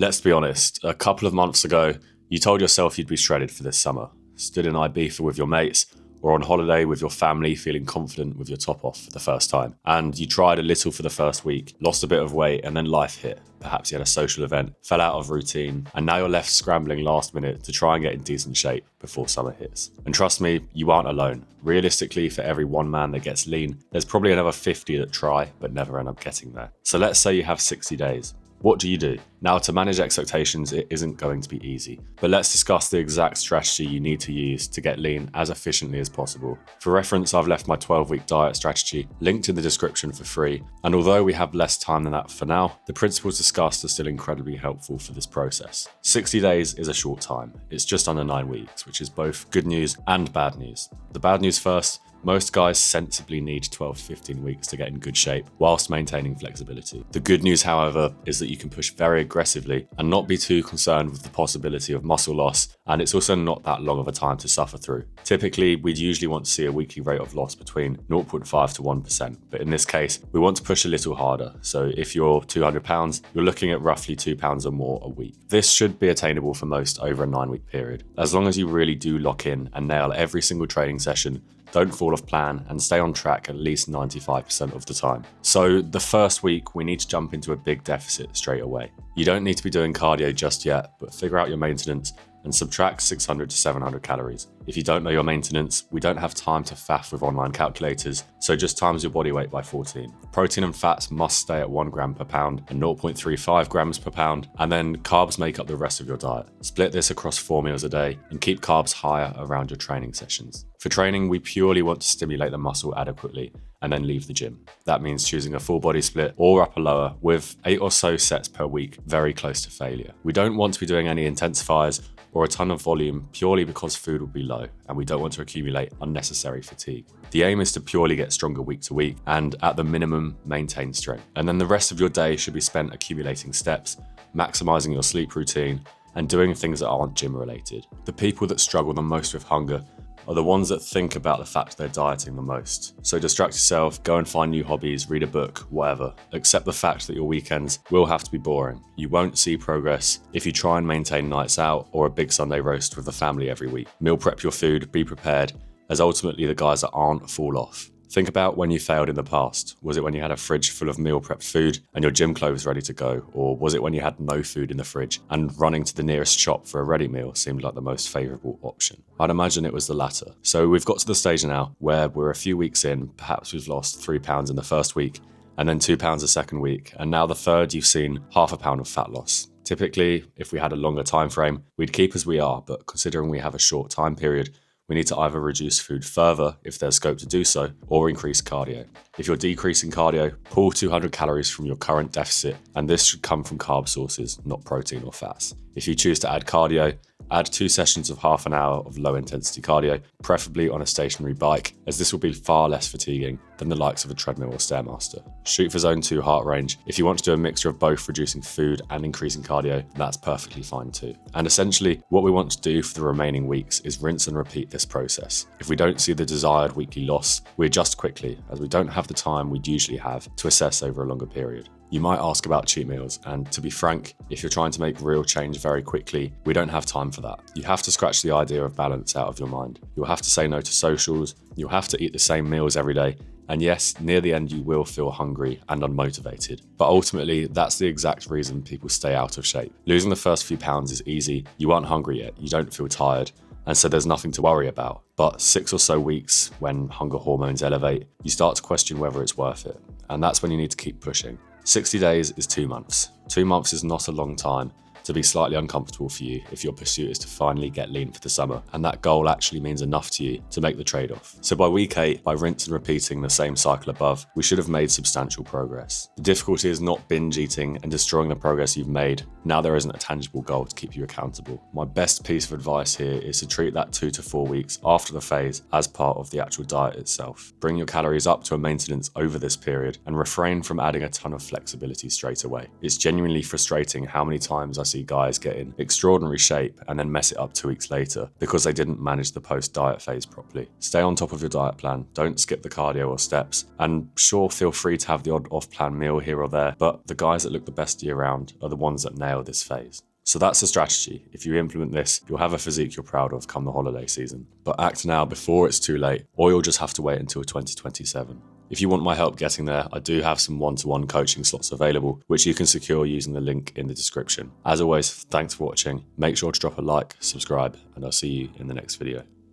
Let's be honest, a couple of months ago, you told yourself you'd be shredded for this summer, stood in Ibiza with your mates, or on holiday with your family feeling confident with your top off for the first time. And you tried a little for the first week, lost a bit of weight, and then life hit. Perhaps you had a social event, fell out of routine, and now you're left scrambling last minute to try and get in decent shape before summer hits. And trust me, you aren't alone. Realistically, for every one man that gets lean, there's probably another 50 that try but never end up getting there. So let's say you have 60 days. What do you do? Now, to manage expectations, it isn't going to be easy, but let's discuss the exact strategy you need to use to get lean as efficiently as possible. For reference, I've left my 12-week diet strategy linked in the description for free, and although we have less time than that for now, the principles discussed are still incredibly helpful for this process. 60 days is a short time. It's just under 9 weeks, which is both good news and bad news. The bad news first. Most guys sensibly need 12 to 15 weeks to get in good shape whilst maintaining flexibility. The good news, however, is that you can push very aggressively and not be too concerned with the possibility of muscle loss, and it's also not that long of a time to suffer through. Typically, we'd usually want to see a weekly rate of loss between 0.5 to 1%, but in this case, we want to push a little harder. So if you're 200 pounds, you're looking at roughly 2 pounds or more a week. This should be attainable for most over a 9-week period, as long as you really do lock in and nail every single training session, don't fall off plan, and stay on track at least 95% of the time. So the first week, we need to jump into a big deficit straight away. You don't need to be doing cardio just yet, but figure out your maintenance and subtract 600 to 700 calories. If you don't know your maintenance, we don't have time to faff with online calculators, so just times your body weight by 14. Protein and fats must stay at 1 gram per pound and 0.35 grams per pound, and then carbs make up the rest of your diet. Split this across 4 meals a day and keep carbs higher around your training sessions. For training, we purely want to stimulate the muscle adequately and then leave the gym. That means choosing a full body split or upper lower with 8 or so sets per week, very close to failure. We don't want to be doing any intensifiers or a ton of volume purely because food will be low and we don't want to accumulate unnecessary fatigue. The aim is to purely get stronger week to week and at the minimum maintain strength. And then the rest of your day should be spent accumulating steps, maximizing your sleep routine, and doing things that aren't gym related. The people that struggle the most with hunger are the ones that think about the fact they're dieting the most. So distract yourself, go and find new hobbies, read a book, whatever. Accept the fact that your weekends will have to be boring. You won't see progress if you try and maintain nights out or a big Sunday roast with the family every week. Meal prep your food, be prepared, as ultimately the guys that aren't fall off. Think about when you failed in the past. Was it when you had a fridge full of meal prepped food and your gym clothes ready to go? Or was it when you had no food in the fridge and running to the nearest shop for a ready meal seemed like the most favourable option? I'd imagine it was the latter. So we've got to the stage now where we're a few weeks in, perhaps we've lost 3 pounds in the first week and then 2 pounds the second week. And now the third, you've seen half a pound of fat loss. Typically, if we had a longer time frame, we'd keep as we are, but considering we have a short time period, we need to either reduce food further if there's scope to do so, or increase cardio. If you're decreasing cardio, pull 200 calories from your current deficit, and this should come from carb sources, not protein or fats. If you choose to add cardio, add 2 sessions of half an hour of low intensity cardio, preferably on a stationary bike, as this will be far less fatiguing than the likes of a treadmill or Stairmaster. Shoot for zone 2 heart range. If you want to do a mixture of both reducing food and increasing cardio, that's perfectly fine too. And essentially, what we want to do for the remaining weeks is rinse and repeat this process. If we don't see the desired weekly loss, we adjust quickly, as we don't have the time we'd usually have to assess over a longer period. You might ask about cheat meals, and to be frank, if you're trying to make real change very quickly, we don't have time for that. You have to scratch the idea of balance out of your mind. You'll have to say no to socials, you'll have to eat the same meals every day, and yes, near the end you will feel hungry and unmotivated. But ultimately, that's the exact reason people stay out of shape. Losing the first few pounds is easy, you aren't hungry yet, you don't feel tired, and so there's nothing to worry about. But 6 or so weeks, when hunger hormones elevate, you start to question whether it's worth it, and that's when you need to keep pushing. 60 days is 2 months. 2 months is not a long time to be slightly uncomfortable for you if your pursuit is to finally get lean for the summer, and that goal actually means enough to you to make the trade-off. So by week 8, by rinse and repeating the same cycle above, we should have made substantial progress. The difficulty is not binge eating and destroying the progress you've made. Now there isn't a tangible goal to keep you accountable. My best piece of advice here is to treat that 2 to 4 weeks after the phase as part of the actual diet itself. Bring your calories up to a maintenance over this period and refrain from adding a ton of flexibility straight away. It's genuinely frustrating how many times I see guys get in extraordinary shape and then mess it up 2 weeks later because they didn't manage the post-diet phase properly. Stay on top of your diet plan, don't skip the cardio or steps, and sure, feel free to have the odd off-plan meal here or there, but the guys that look the best year round are the ones that nail this phase. So that's the strategy. If you implement this, you'll have a physique you're proud of come the holiday season. But act now before it's too late, or you'll just have to wait until 2027. If you want my help getting there, I do have some one-to-one coaching slots available, which you can secure using the link in the description. As always, thanks for watching. Make sure to drop a like, subscribe, and I'll see you in the next video.